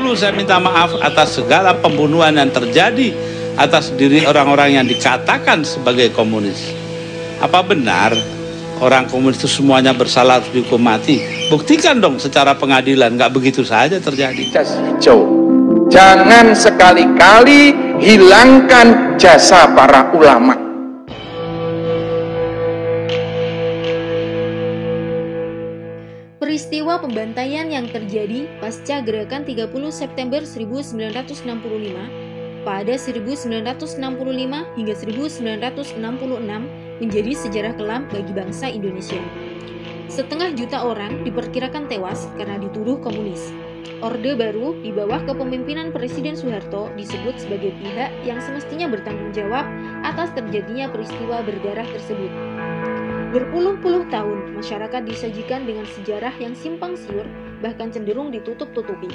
dulu saya minta maaf atas segala pembunuhan yang terjadi atas diri orang-orang yang dikatakan sebagai komunis. Apa benar orang komunis itu semuanya bersalah harus dihukum mati? Buktikan dong secara pengadilan, nggak begitu saja terjadi. Jas hijau. Jangan sekali-kali hilangkan jasa para ulama. Peristiwa pembantaian yang terjadi pasca gerakan 30 September 1965 pada 1965 hingga 1966 menjadi sejarah kelam bagi bangsa Indonesia. 1,5 juta orang diperkirakan tewas karena dituduh komunis. Orde Baru di bawah kepemimpinan Presiden Soeharto disebut sebagai pihak yang semestinya bertanggung jawab atas terjadinya peristiwa berdarah tersebut. Berpuluh-puluh tahun, masyarakat disajikan dengan sejarah yang simpang siur, bahkan cenderung ditutup-tutupi.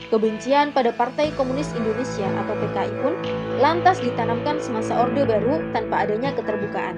Kebencian pada Partai Komunis Indonesia atau PKI pun lantas ditanamkan semasa Orde Baru tanpa adanya keterbukaan.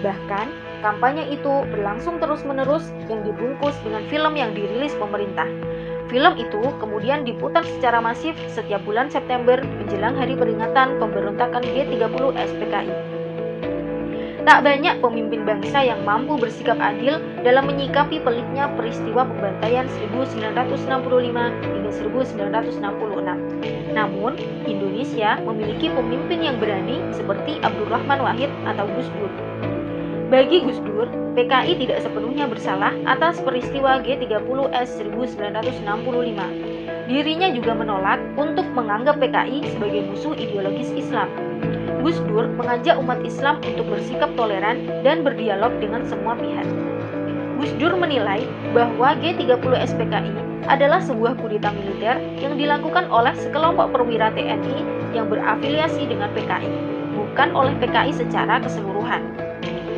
Bahkan, kampanye itu berlangsung terus-menerus yang dibungkus dengan film yang dirilis pemerintah. Film itu kemudian diputar secara masif setiap bulan September menjelang hari peringatan pemberontakan G30 SPKI. Tak banyak pemimpin bangsa yang mampu bersikap adil dalam menyikapi peliknya peristiwa pembantaian 1965 hingga 1966. Namun, Indonesia memiliki pemimpin yang berani seperti Abdurrahman Wahid atau Gus Dur. Bagi Gus Dur, PKI tidak sepenuhnya bersalah atas peristiwa G30S 1965. Dirinya juga menolak untuk menganggap PKI sebagai musuh ideologis Islam. Gus Dur mengajak umat Islam untuk bersikap toleran dan berdialog dengan semua pihak. Gus Dur menilai bahwa G30 SPKI adalah sebuah kudeta militer yang dilakukan oleh sekelompok perwira TNI yang berafiliasi dengan PKI, bukan oleh PKI secara keseluruhan.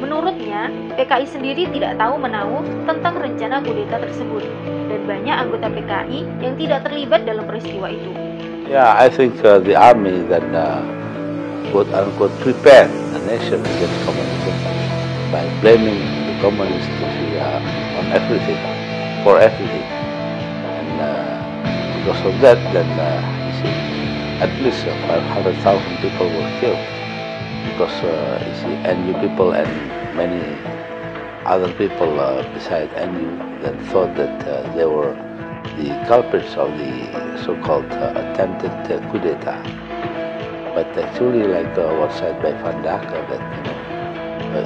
Menurutnya, PKI sendiri tidak tahu menahu tentang rencana kudeta tersebut, dan banyak anggota PKI yang tidak terlibat dalam peristiwa itu. Yeah, I think the army then quote-unquote prepare the nation against communism by blaming the communists on everything, for everything. And because of that, then you see, at least 500,000 people were killed. Because you see, NU people and many other people beside NU that thought that they were the culprits of the so-called attempted coup d'etat. But actually, like was said by Van Daka, that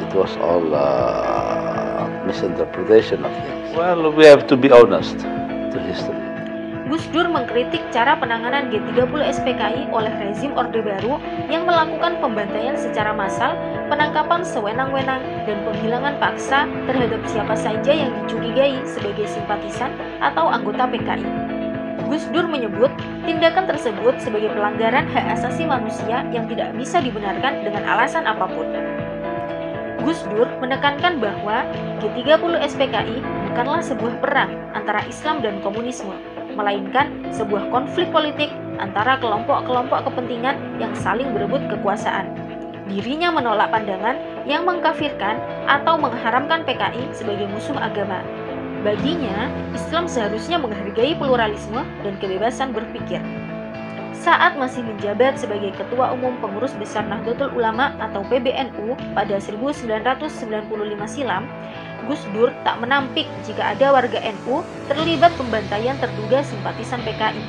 it was all misinterpretation of things. Well, we have to be honest to history. Gus Dur mengkritik cara penanganan G30 SPKI oleh rezim Orde Baru yang melakukan pembantaian secara massal, penangkapan sewenang-wenang, dan penghilangan paksa terhadap siapa saja yang dicurigai sebagai simpatisan atau anggota PKI. Gus Dur menyebut tindakan tersebut sebagai pelanggaran hak asasi manusia yang tidak bisa dibenarkan dengan alasan apapun. Gus Dur menekankan bahwa G30 SPKI bukanlah sebuah perang antara Islam dan komunisme, melainkan sebuah konflik politik antara kelompok-kelompok kepentingan yang saling berebut kekuasaan. Dirinya menolak pandangan yang mengkafirkan atau mengharamkan PKI sebagai musuh agama. Baginya, Islam seharusnya menghargai pluralisme dan kebebasan berpikir. Saat masih menjabat sebagai Ketua Umum Pengurus Besar Nahdlatul Ulama atau PBNU pada 1995 silam, Gus Dur tak menampik jika ada warga NU terlibat pembantaian terduga simpatisan PKI.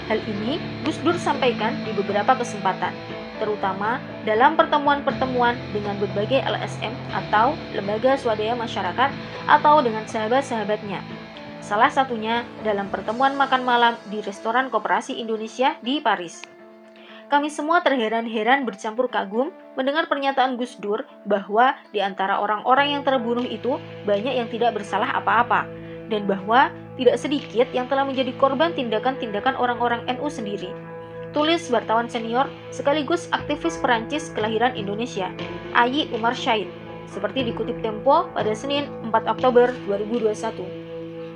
Hal ini Gus Dur sampaikan di beberapa kesempatan, terutama dalam pertemuan-pertemuan dengan berbagai LSM atau lembaga swadaya masyarakat atau dengan sahabat-sahabatnya. Salah satunya dalam pertemuan makan malam di restoran Koperasi Indonesia di Paris. Kami semua terheran-heran bercampur kagum mendengar pernyataan Gus Dur bahwa di antara orang-orang yang terbunuh itu banyak yang tidak bersalah apa-apa, dan bahwa tidak sedikit yang telah menjadi korban tindakan-tindakan orang-orang NU sendiri. Tulis wartawan senior sekaligus aktivis Perancis kelahiran Indonesia, Ayi Umar Syahid, seperti dikutip Tempo pada Senin 4 Oktober 2021.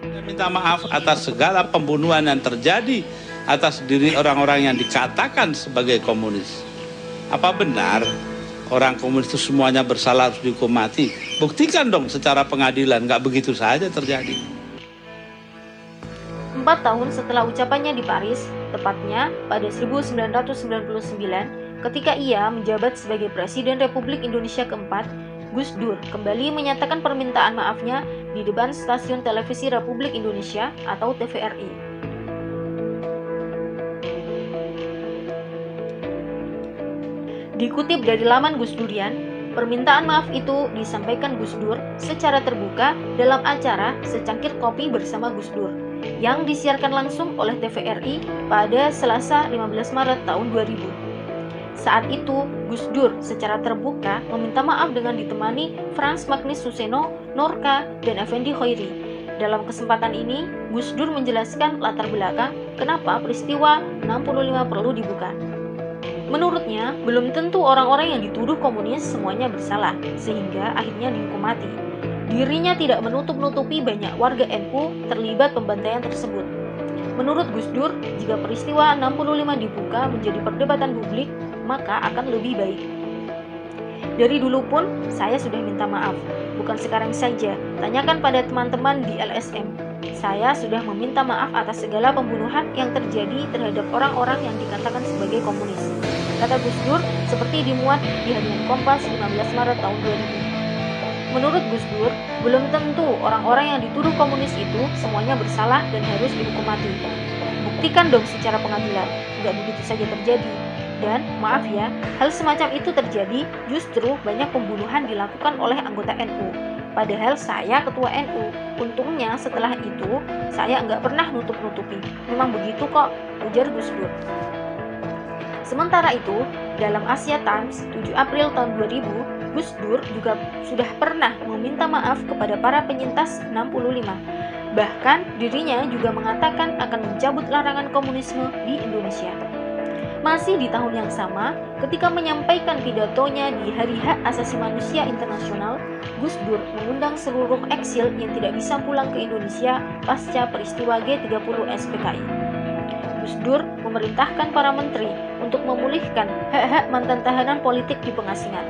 Saya minta maaf atas segala pembunuhan yang terjadi atas diri orang-orang yang dikatakan sebagai komunis. Apa benar orang komunis itu semuanya bersalah harus dihukum mati? Buktikan dong secara pengadilan, nggak begitu saja terjadi. 4 4 tahun setelah ucapannya di Paris, tepatnya pada 1999, ketika ia menjabat sebagai Presiden Republik Indonesia keempat, Gus Dur kembali menyatakan permintaan maafnya di depan stasiun televisi Republik Indonesia atau TVRI. Dikutip dari laman Gus Durian, permintaan maaf itu disampaikan Gus Dur secara terbuka dalam acara Secangkir Kopi Bersama Gus Dur yang disiarkan langsung oleh TVRI pada Selasa 15 Maret tahun 2000. Saat itu, Gus Dur secara terbuka meminta maaf dengan ditemani Frans Magnis Suseno, Norka, dan Effendi Khoiri. Dalam kesempatan ini, Gus Dur menjelaskan latar belakang kenapa peristiwa 65 perlu dibuka. Menurutnya, belum tentu orang-orang yang dituduh komunis semuanya bersalah, sehingga akhirnya dihukum mati. Dirinya tidak menutup-nutupi banyak warga NU terlibat pembantaian tersebut. Menurut Gus Dur, jika peristiwa 65 dibuka menjadi perdebatan publik, maka akan lebih baik. Dari dulu pun, saya sudah minta maaf. Bukan sekarang saja, tanyakan pada teman-teman di LSM. Saya sudah meminta maaf atas segala pembunuhan yang terjadi terhadap orang-orang yang dikatakan sebagai komunis, kata Gus Dur seperti dimuat di harian Kompas 15 Maret tahun 2000. Menurut Gus Dur, belum tentu orang-orang yang dituduh komunis itu semuanya bersalah dan harus dihukum mati. Buktikan dong secara pengadilan, nggak begitu saja terjadi. Dan maaf ya, hal semacam itu terjadi justru banyak pembunuhan dilakukan oleh anggota NU. Padahal saya ketua NU. Untungnya setelah itu, saya nggak pernah nutup-nutupi. Memang begitu kok, ujar Gus Dur. Sementara itu, dalam Asia Times 7 April tahun 2000, Gus Dur juga sudah pernah meminta maaf kepada para penyintas 65. Bahkan dirinya juga mengatakan akan mencabut larangan komunisme di Indonesia. Masih di tahun yang sama, ketika menyampaikan pidatonya di Hari Hak Asasi Manusia Internasional, Gus Dur mengundang seluruh eksil yang tidak bisa pulang ke Indonesia pasca peristiwa G30 SPKI. Gus Dur memerintahkan para menteri untuk memulihkan hak-hak mantan tahanan politik di pengasingan.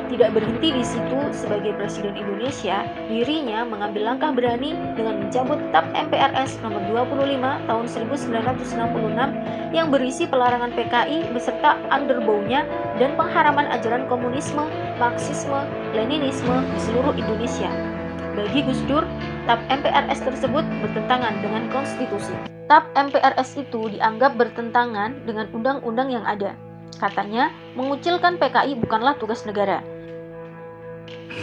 Tidak berhenti di situ, sebagai Presiden Indonesia, dirinya mengambil langkah berani dengan mencabut TAP MPRS nomor 25 tahun 1966 yang berisi pelarangan PKI beserta underbownya dan pengharaman ajaran komunisme, Marxisme, Leninisme di seluruh Indonesia. Bagi Gus Dur, TAP MPRS tersebut bertentangan dengan konstitusi. TAP MPRS itu dianggap bertentangan dengan undang-undang yang ada. Katanya, mengucilkan PKI bukanlah tugas negara.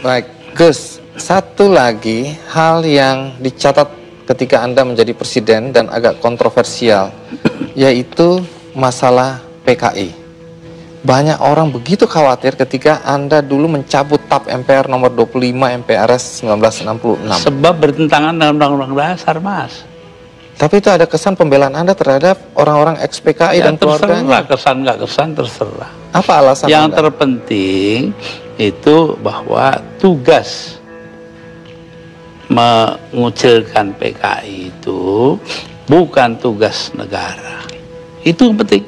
Baik, Gus, satu lagi hal yang dicatat ketika Anda menjadi presiden dan agak kontroversial, yaitu masalah PKI. Banyak orang begitu khawatir ketika Anda dulu mencabut TAP MPR nomor 25 MPRS 1966. Sebab bertentangan dengan Undang-Undang Dasar, Mas. Tapi itu ada kesan pembelaan Anda terhadap orang-orang ex-PKI dan keluarganya. Terserah, kesan nggak kesan terserah. Apa alasan yang Anda? terpenting itu bahwa tugas mengucilkan PKI itu bukan tugas negara. Itu yang penting.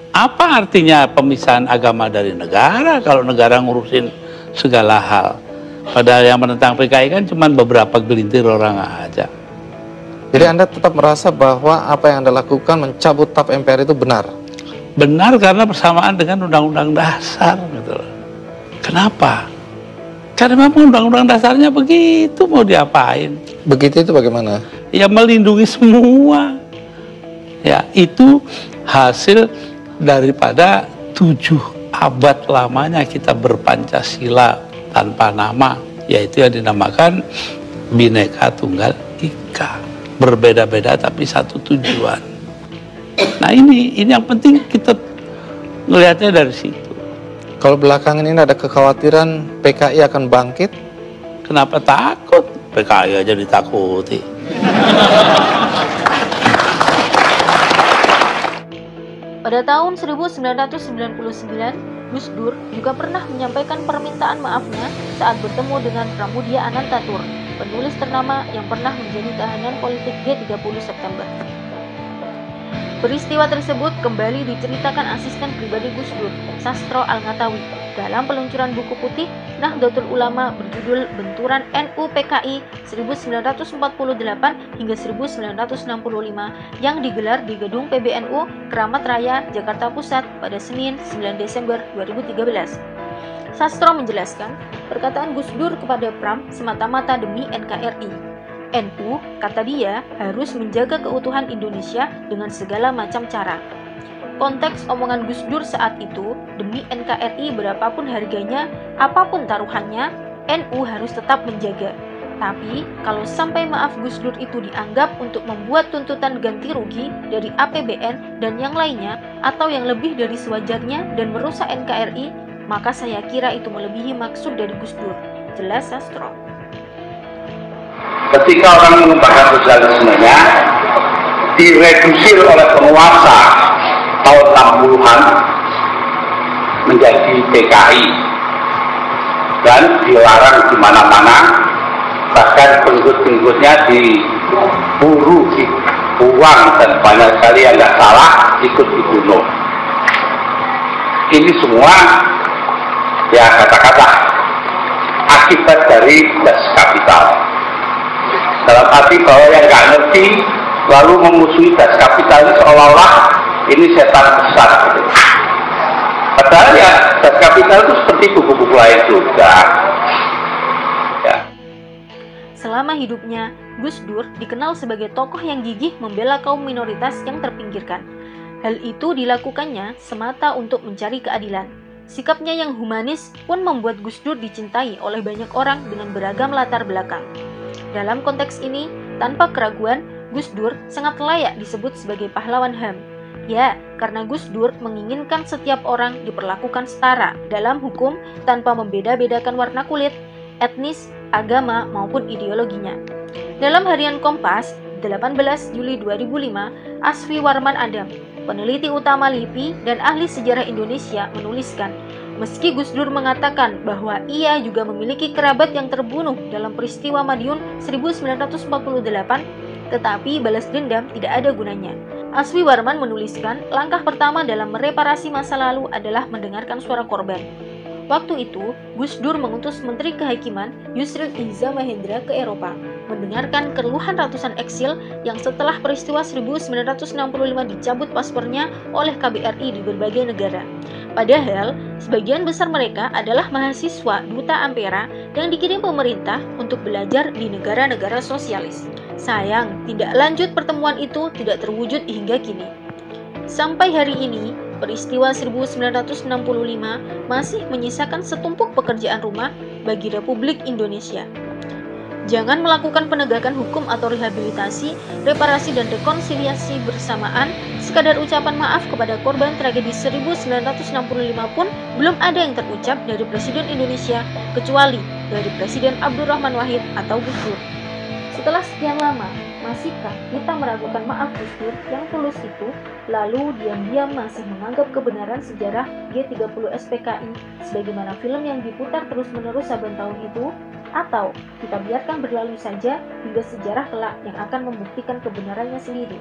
Apa artinya pemisahan agama dari negara kalau negara ngurusin segala hal? Padahal yang menentang PKI kan cuma beberapa gelintir orang aja. Jadi Anda tetap merasa bahwa apa yang Anda lakukan mencabut TAP MPR itu benar? Benar karena bersamaan dengan Undang-Undang Dasar, gitu loh. Kenapa? Karena memang Undang-Undang Dasarnya begitu, mau diapain? Begitu itu bagaimana? Ya melindungi semua. Ya itu hasil daripada 7 abad lamanya kita berpancasila tanpa nama, yaitu yang dinamakan Bhinneka Tunggal Ika. Berbeda-beda tapi satu tujuan. Nah ini yang penting kita melihatnya dari situ. Kalau belakangan ini ada kekhawatiran PKI akan bangkit? Kenapa takut? PKI aja ditakuti. Pada tahun 1999, Gus Dur juga pernah menyampaikan permintaan maafnya saat bertemu dengan Pramudia Anantatur, penulis ternama yang pernah menjadi tahanan politik G30 September. Peristiwa tersebut kembali diceritakan asisten pribadi Gus Dur, Sastro Al-Ngatawi, dalam peluncuran buku putih Nahdlatul Ulama berjudul Benturan NU-PKI 1948 hingga 1965 yang digelar di Gedung PBNU, Keramat Raya, Jakarta Pusat pada Senin 9 Desember 2013. Sastro menjelaskan, perkataan Gus Dur kepada Pram semata-mata demi NKRI. NU, kata dia, harus menjaga keutuhan Indonesia dengan segala macam cara. Konteks omongan Gus Dur saat itu, demi NKRI berapapun harganya, apapun taruhannya, NU harus tetap menjaga. Tapi, kalau sampai maaf Gus Dur itu dianggap untuk membuat tuntutan ganti rugi dari APBN dan yang lainnya, atau yang lebih dari sewajarnya dan merusak NKRI, maka saya kira itu melebihi maksud dari Gus Dur. Jelas Sastro. Ketika orang mengembangkan sosialismenya, diredusir oleh penguasa tahun 60-an menjadi PKI dan dilarang di mana-mana, bahkan pengikut-pengikutnya diburu, dibuang, dan banyak sekali yang nggak salah ikut dibunuh. Ini semua ya kata-kata akibat dari das kapital. Dalam arti bahwa yang nggak ngerti lalu memusuhi das kapital ini seolah-olah ini setan besar gitu. Padahal ya das kapital itu seperti buku-buku lain juga. Ya. Selama hidupnya, Gus Dur dikenal sebagai tokoh yang gigih membela kaum minoritas yang terpinggirkan. Hal itu dilakukannya semata untuk mencari keadilan. Sikapnya yang humanis pun membuat Gus Dur dicintai oleh banyak orang dengan beragam latar belakang. Dalam konteks ini, tanpa keraguan, Gus Dur sangat layak disebut sebagai pahlawan HAM. Ya, karena Gus Dur menginginkan setiap orang diperlakukan setara dalam hukum tanpa membeda-bedakan warna kulit, etnis, agama, maupun ideologinya. Dalam harian Kompas, 18 Juli 2005, Asfi Warman Adam, peneliti utama LIPI dan ahli sejarah Indonesia, menuliskan, meski Gus Dur mengatakan bahwa ia juga memiliki kerabat yang terbunuh dalam peristiwa Madiun 1948, tetapi balas dendam tidak ada gunanya. Asfi Warman menuliskan, langkah pertama dalam mereparasi masa lalu adalah mendengarkan suara korban. Waktu itu, Gus Dur mengutus Menteri Kehakiman Yusril Iza Mahendra ke Eropa, mendengarkan keluhan ratusan eksil yang setelah peristiwa 1965 dicabut paspornya oleh KBRI di berbagai negara. Padahal, sebagian besar mereka adalah mahasiswa Duta Ampera yang dikirim pemerintah untuk belajar di negara-negara sosialis. Sayang, tidak lanjut pertemuan itu tidak terwujud hingga kini. Sampai hari ini, peristiwa 1965 masih menyisakan setumpuk pekerjaan rumah bagi Republik Indonesia. Jangan melakukan penegakan hukum atau rehabilitasi, reparasi dan rekonsiliasi bersamaan, sekadar ucapan maaf kepada korban tragedi 1965 pun belum ada yang terucap dari Presiden Indonesia, kecuali dari Presiden Abdurrahman Wahid atau Gus Dur. Setelah sekian lama, masihkah kita meragukan maaf Gus Dur yang tulus itu, lalu diam-diam masih menganggap kebenaran sejarah G30 SPKI sebagaimana film yang diputar terus-menerus saban tahun itu, atau kita biarkan berlalu saja hingga sejarah kelak yang akan membuktikan kebenarannya sendiri?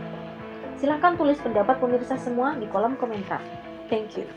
Silahkan tulis pendapat pemirsa semua di kolom komentar. Thank you.